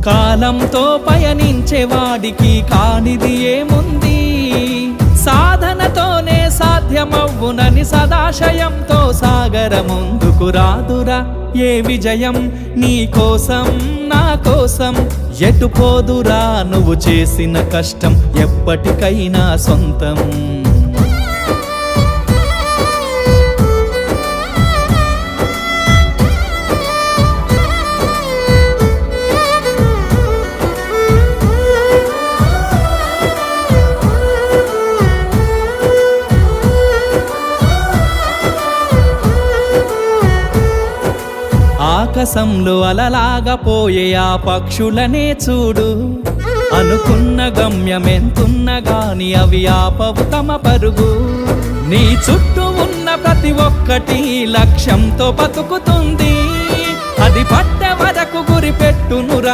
కాలంతో పయనించేవాడికి కానిది ఏముంది, సాధనతోనే సాధ్యమవ్వునని సదాశయంతో సాగర ముందుకు రాదురా ఏ విజయం. నీ కోసం నా కోసం ఎటు పోదురా నువ్వు చేసిన కష్టం ఎప్పటికైనా సొంతం. ఆకాశంలో అలలాగా పోయే ఆ పక్షులనే చూడు, అనుకున్న గమ్యమెంతున్న గాని అవి ఆపవు తమ పరుగు. నీ చుట్టూ ఉన్న ప్రతి ఒక్కటి లక్ష్యంతో బతుకుతుంది, అది పట్టే వరకు గురి పెట్టునురా.